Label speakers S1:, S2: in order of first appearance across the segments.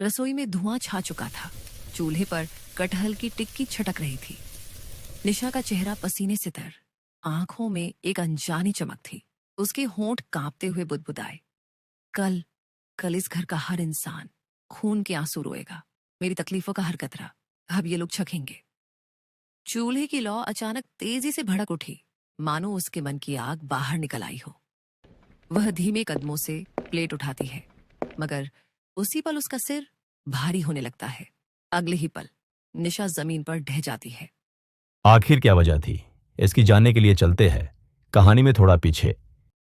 S1: रसोई में धुआं छा चुका था। चूल्हे पर कटहल की टिक्की छटक रही थी। निशा का चेहरा पसीने से तर, आंखों में एक अनजानी चमक थी। उसके होंठ कांपते हुए बुदबुदाए, कल कल इस घर का हर इंसान खून के आंसू रोएगा। मेरी तकलीफों का हर कतरा अब ये लोग चखेंगे। चूल्हे की लौ अचानक तेजी से भड़क उठी, मानो उसके मन की आग बाहर निकल आई हो। वह धीमे कदमों से प्लेट उठाती है, मगर उसी पल उसका सिर भारी होने लगता है। अगले ही पल निशा जमीन पर ढह जाती है।
S2: आखिर क्या वजह थी, इसकी जानने के लिए चलते हैं कहानी में थोड़ा पीछे।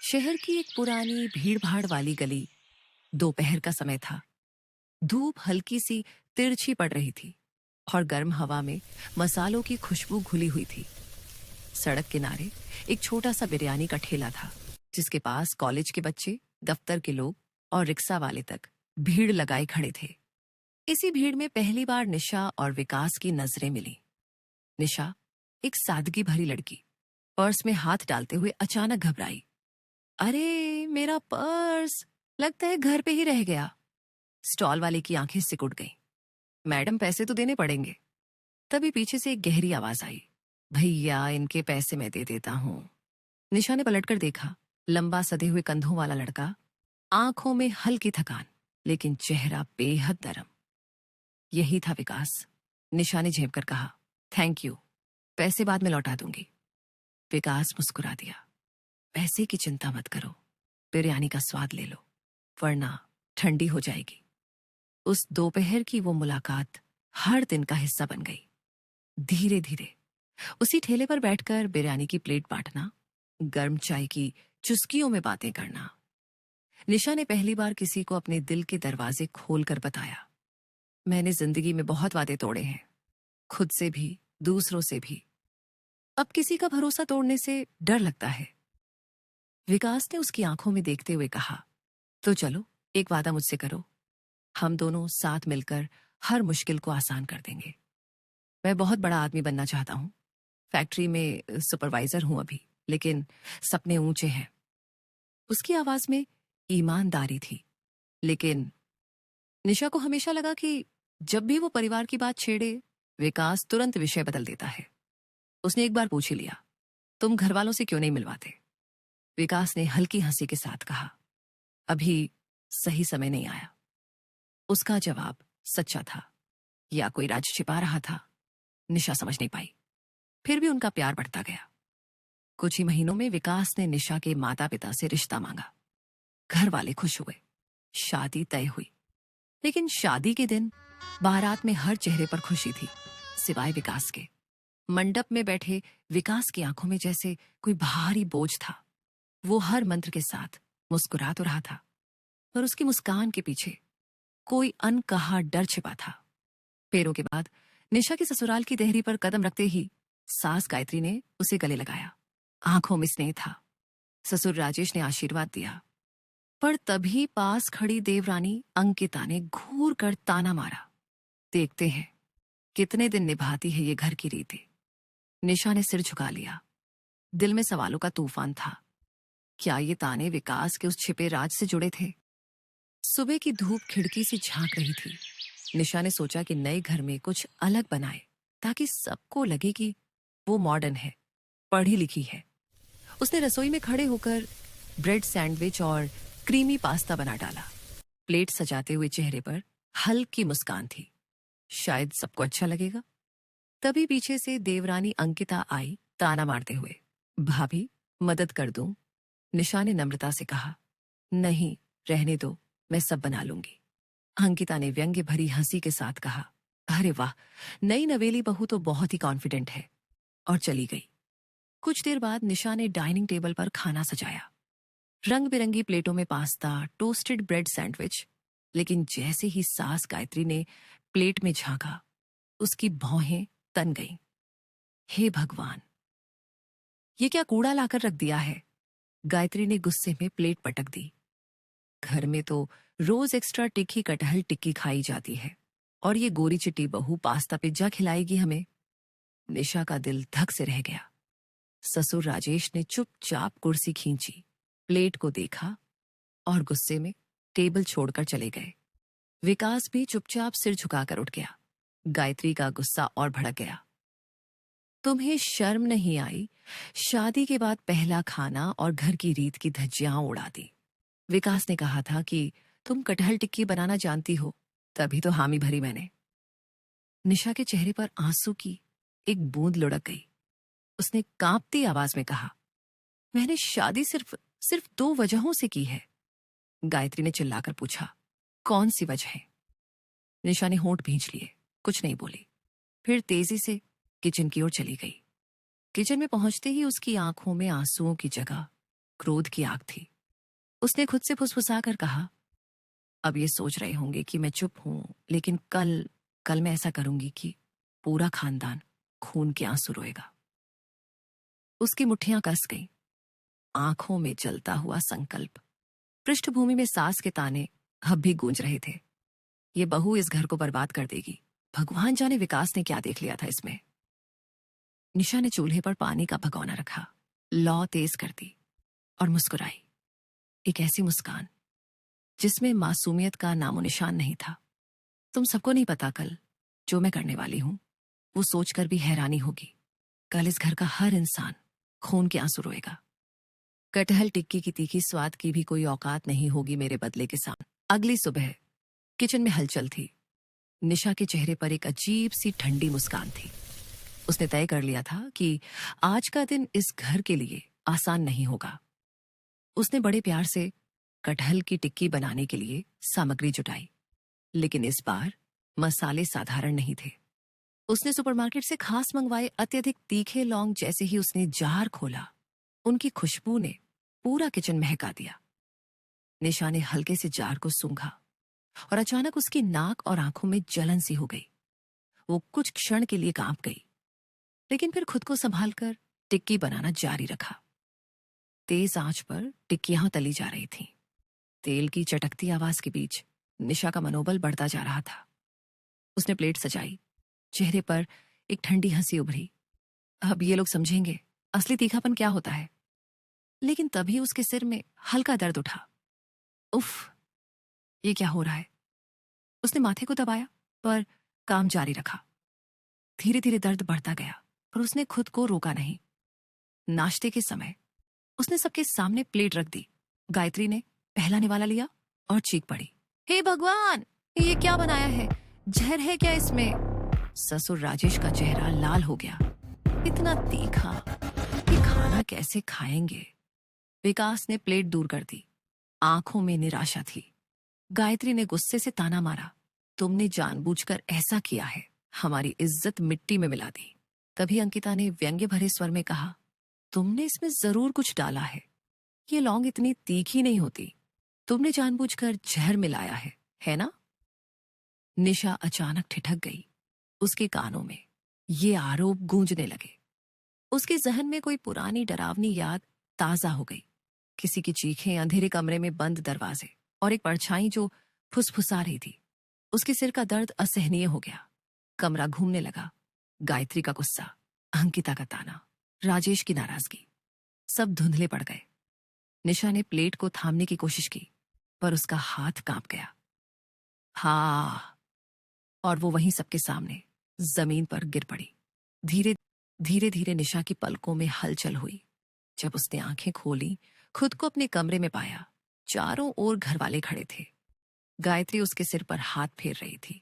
S1: शहर की एक पुरानी भीड़-भाड़ वाली गली। दोपहर का समय था। धूप हल्की सी तिरछी पड़ रही थी और गर्म हवा में मसालों की खुशबू घुली हुई थी। सड़क किनारे एक छोटा सा बिरयानी का ठेला था, जिसके पास कॉलेज के बच्चे, दफ्तर के लोग और रिक्शा वाले तक भीड़ लगाए खड़े थे। इसी भीड़ में पहली बार निशा और विकास की नजरें मिली। निशा, एक सादगी भरी लड़की, पर्स में हाथ डालते हुए अचानक घबराई। अरे मेरा पर्स, लगता है घर पे ही रह गया। स्टॉल वाले की आंखें सिकुड़ गईं। मैडम, पैसे तो देने पड़ेंगे। तभी पीछे से एक गहरी आवाज आई, भैया इनके पैसे मैं दे देता हूं। निशा ने पलटकर देखा। लंबा सधे हुए कंधों वाला लड़का, आंखों में हल्की थकान, लेकिन चेहरा बेहद नरम। यही था विकास। निशा ने झेप कर कहा, थैंक यू, पैसे बाद में लौटा दूंगी। विकास मुस्कुरा दिया, पैसे की चिंता मत करो, बिरयानी का स्वाद ले लो, वरना ठंडी हो जाएगी। उस दोपहर की वो मुलाकात हर दिन का हिस्सा बन गई। धीरे धीरे उसी ठेले पर बैठकर बिरयानी की प्लेट बांटना, गर्म चाय की चुस्कियों में बातें करना। निशा ने पहली बार किसी को अपने दिल के दरवाजे खोलकर बताया, मैंने जिंदगी में बहुत वादे तोड़े हैं, खुद से भी, दूसरों से भी। अब किसी का भरोसा तोड़ने से डर लगता है। विकास ने उसकी आंखों में देखते हुए कहा, तो चलो एक वादा मुझसे करो, हम दोनों साथ मिलकर हर मुश्किल को आसान कर देंगे। मैं बहुत बड़ा आदमी बनना चाहता हूँ। फैक्ट्री में सुपरवाइजर हूं अभी, लेकिन सपने ऊंचे हैं। उसकी आवाज में ईमानदारी थी, लेकिन निशा को हमेशा लगा कि जब भी वो परिवार की बात छेड़े, विकास तुरंत विषय बदल देता है। उसने एक बार पूछ ही लिया, तुम घर वालों से क्यों नहीं मिलवाते? विकास ने हल्की हंसी के साथ कहा, अभी सही समय नहीं आया। उसका जवाब सच्चा था या कोई राज छिपा रहा था, निशा समझ नहीं पाई। फिर भी उनका प्यार बढ़ता गया। कुछ ही महीनों में विकास ने निशा के माता पिता से रिश्ता मांगा। घर वाले खुश हुए, शादी तय हुई। लेकिन शादी के दिन बारात में हर चेहरे पर खुशी थी, सिवाय विकास के। मंडप में बैठे विकास की आंखों में जैसे कोई भारी बोझ था। वो हर मंत्र के साथ मुस्कुरा तो रहा था, पर उसकी मुस्कान के पीछे कोई अनकहा डर छिपा था। फेरों के बाद निशा के ससुराल की देहरी पर कदम रखते ही सास गायत्री ने उसे गले लगाया। आंखों में स्नेह था। ससुर राजेश ने आशीर्वाद दिया, पर तभी पास खड़ी देवरानी अंकिता ने घूर कर ताना मारा, देखते हैं कितने दिन निभाती है ये घर की रीतें। निशा ने सिर झुका लिया। दिल में सवालों का तूफान था। क्या ये ताने विकास के उस छिपे राज से जुड़े थे? सुबह की धूप खिड़की से झांक रही थी। निशा ने सोचा कि नए घर में कुछ अलग बनाए, ताकि सबको लगे कि वो मॉडर्न है, पढ़ी लिखी है। उसने रसोई में खड़े होकर ब्रेड सैंडविच और क्रीमी पास्ता बना डाला। प्लेट सजाते हुए चेहरे पर हल्की मुस्कान थी, शायद सबको अच्छा लगेगा। तभी पीछे से देवरानी अंकिता आई, ताना मारते हुए, भाभी मदद कर दूं? निशा ने नम्रता से कहा, नहीं, रहने दो, मैं सब बना लूंगी। अंकिता ने व्यंग्य भरी हंसी के साथ कहा, अरे वाह, नई नवेली बहू तो बहुत ही कॉन्फिडेंट है, और चली गई। कुछ देर बाद निशा ने डाइनिंग टेबल पर खाना सजाया। रंग बिरंगी प्लेटों में पास्ता, टोस्टेड ब्रेड सैंडविच। लेकिन जैसे ही सास गायत्री ने प्लेट में झांका, उसकी भौहें तन गईं। हे भगवान, ये क्या कूड़ा लाकर रख दिया है? गायत्री ने गुस्से में प्लेट पटक दी। घर में तो रोज एक्स्ट्रा टिक्की कटहल टिक्की खाई जाती है, और ये गोरी चिट्टी बहू पास्ता पिज्जा खिलाएगी हमें। निशा का दिल धक से रह गया। ससुर राजेश ने चुपचाप कुर्सी खींची, प्लेट को देखा और गुस्से में टेबल छोड़कर चले गए। विकास भी चुपचाप सिर झुकाकर उठ गया। गायत्री का गुस्सा और भड़क गया। तुम्हें शर्म नहीं आई? शादी के बाद पहला खाना और घर की रीत की धज्जियां उड़ा दी। विकास ने कहा था कि तुम कटहल टिक्की बनाना जानती हो, तभी तो हामी भरी मैंने। निशा के चेहरे पर आंसू की एक बूंद लुढ़क गई। उसने कांपती आवाज में कहा, मैंने शादी सिर्फ सिर्फ 2 वजहों से की है। गायत्री ने चिल्लाकर पूछा, कौन सी वजह है? निशा ने होंठ भींच लिए, कुछ नहीं बोली। फिर तेजी से किचन की ओर चली गई। किचन में पहुंचते ही उसकी आंखों में आंसुओं की जगह क्रोध की आग थी। उसने खुद से फुसफुसाकर कहा, अब ये सोच रहे होंगे कि मैं चुप हूं, लेकिन कल मैं ऐसा करूंगी कि पूरा खानदान खून के आंसू रोएगा। उसकी मुट्ठियां कस गईं, आंखों में जलता हुआ संकल्प। पृष्ठभूमि में सास के ताने अब भी गूंज रहे थे, ये बहू इस घर को बर्बाद कर देगी। भगवान जाने विकास ने क्या देख लिया था इसमें। निशा ने चूल्हे पर पानी का भगोना रखा, लौ तेज कर दी और मुस्कुराई। एक ऐसी मुस्कान जिसमें मासूमियत का नामो निशान नहीं था। तुम सबको नहीं पता कल जो मैं करने वाली हूं, वो सोचकर भी हैरानी होगी। कल इस घर का हर इंसान खून के आंसू रोएगा। कटहल टिक्की की तीखी स्वाद की भी कोई औकात नहीं होगी मेरे बदले के सामने। अगली सुबह किचन में हलचल थी। निशा के चेहरे पर एक अजीब सी ठंडी मुस्कान थी। उसने तय कर लिया था कि आज का दिन इस घर के लिए आसान नहीं होगा। उसने बड़े प्यार से कटहल की टिक्की बनाने के लिए सामग्री जुटाई, लेकिन इस बार मसाले साधारण नहीं थे। उसने सुपरमार्केट से खास मंगवाए अत्यधिक तीखे लौंग। जैसे ही उसने जार खोला, उनकी खुशबू ने पूरा किचन महका दिया। निशा ने हल्के से जार को सूंघा और अचानक उसकी नाक और आंखों में जलन सी हो गई। वो कुछ क्षण के लिए कांप गई, लेकिन फिर खुद को संभालकर टिक्की बनाना जारी रखा। तेज आंच पर टिक्कियां तली जा रही थीं। तेल की चटकती आवाज के बीच निशा का मनोबल बढ़ता जा रहा था। उसने प्लेट सजाई, चेहरे पर एक ठंडी हंसी उभरी। अब ये लोग समझेंगे असली तीखापन क्या होता है। लेकिन तभी उसके सिर में हल्का दर्द उठा। उफ, ये क्या हो रहा है? उसने माथे को दबाया पर काम जारी रखा। धीरे धीरे दर्द बढ़ता गया, पर उसने खुद को रोका नहीं। नाश्ते के समय उसने सबके सामने प्लेट रख दी। गायत्री ने पहला निवाला लिया और चीख पड़ी, हे भगवान, ये क्या बनाया है? जहर है क्या इसमें? ससुर राजेश का चेहरा लाल हो गया। इतना तीखा, ये खाना कैसे खाएंगे? विकास ने प्लेट दूर कर दी, आंखों में निराशा थी। गायत्री ने गुस्से से ताना मारा, तुमने जानबूझकर ऐसा किया है, हमारी इज्जत मिट्टी में मिला दी। तभी अंकिता ने व्यंग्य भरे स्वर में कहा, तुमने इसमें जरूर कुछ डाला है, ये लौंग इतनी तीखी नहीं होती। तुमने जानबूझकर जहर मिलाया है ना? निशा अचानक ठिठक गई। उसके कानों में ये आरोप गूंजने लगे। उसके जहन में कोई पुरानी डरावनी याद ताजा हो गई। किसी की चीखें, अंधेरे कमरे में बंद दरवाजे और एक परछाई जो फुसफुसा रही थी। उसके सिर का दर्द असहनीय हो गया। कमरा घूमने लगा। गायत्री का गुस्सा, अंकिता का ताना, राजेश की नाराजगी, सब धुंधले पड़ गए। निशा ने प्लेट को थामने की कोशिश की, पर उसका हाथ कांप गया। हाँ, और वो वहीं सबके सामने जमीन पर गिर पड़ी। धीरे धीरे धीरे निशा की पलकों में हलचल हुई। जब उसने आंखें खोली, खुद को अपने कमरे में पाया। चारों ओर घरवाले खड़े थे। गायत्री उसके सिर पर हाथ फेर रही थी।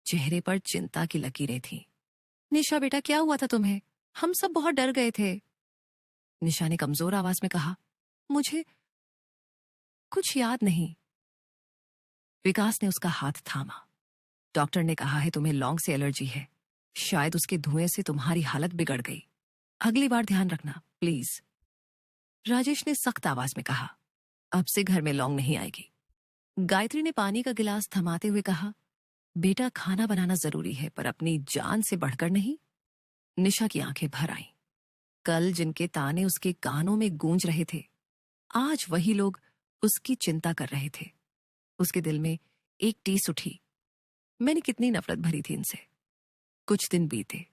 S1: चेहरे पर चिंता की लकीरें थीं। निशा बेटा, क्या हुआ था तुम्हें? हम सब बहुत डर गए थे। निशा ने कमजोर आवाज में कहा, मुझे कुछ याद नहीं। विकास ने उसका हाथ थामा। डॉक्टर ने कहा है तुम्हें लौंग से एलर्जी है। शायद उसके धुएं से तुम्हारी हालत बिगड़ गई। अगली बार ध्यान रखना प्लीज। राजेश ने सख्त आवाज में कहा, अब से घर में लौंग नहीं आएगी। गायत्री ने पानी का गिलास थमाते हुए कहा, बेटा खाना बनाना जरूरी है, पर अपनी जान से बढ़कर नहीं। निशा की आंखें भर आईं। कल जिनके ताने उसके कानों में गूंज रहे थे, आज वही लोग उसकी चिंता कर रहे थे। उसके दिल में एक टीस उठी, मैंने कितनी नफरत भरी थी इनसे। कुछ दिन बीते।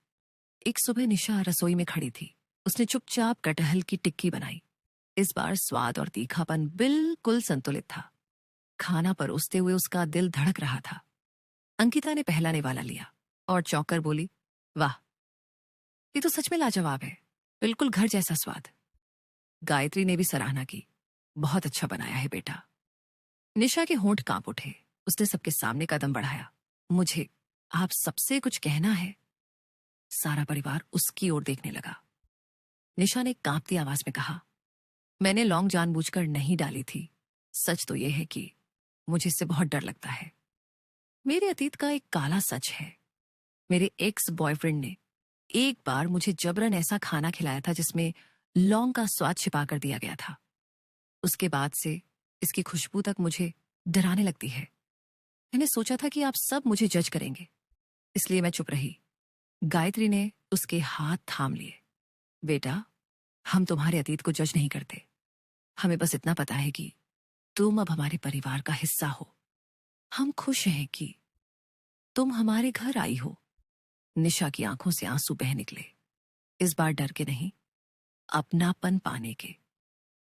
S1: एक सुबह निशा रसोई में खड़ी थी। उसने चुपचाप कटहल की टिक्की बनाई। इस बार स्वाद और तीखापन बिल्कुल संतुलित था। खाना परोसते हुए उसका दिल धड़क रहा था। अंकिता ने पहला निवाला लिया और चौंक कर बोली, वाह, ये तो सच में लाजवाब है, बिल्कुल घर जैसा स्वाद। गायत्री ने भी सराहना की, बहुत अच्छा बनाया है बेटा। निशा के होंठ कांप उठे। उसने सबके सामने कदम बढ़ाया। मुझे आप सबसे कुछ कहना है। सारा परिवार उसकी ओर देखने लगा। निशा ने कांपती आवाज में कहा, मैंने लौंग जानबूझकर नहीं डाली थी। सच तो यह है कि मुझे इससे बहुत डर लगता है। मेरे अतीत का एक काला सच है। मेरे एक्स बॉयफ्रेंड ने एक बार मुझे जबरन ऐसा खाना खिलाया था जिसमें लौंग का स्वाद छिपा कर दिया गया था। उसके बाद से इसकी खुशबू तक मुझे डराने लगती है। मैंने सोचा था कि आप सब मुझे जज करेंगे, इसलिए मैं चुप रही। गायत्री ने उसके हाथ थाम लिए। बेटा, हम तुम्हारे अतीत को जज नहीं करते। हमें बस इतना पता है कि तुम अब हमारे परिवार का हिस्सा हो। हम खुश हैं कि तुम हमारे घर आई हो। निशा की आंखों से आंसू बह निकले, इस बार डर के नहीं, अपनापन पाने के।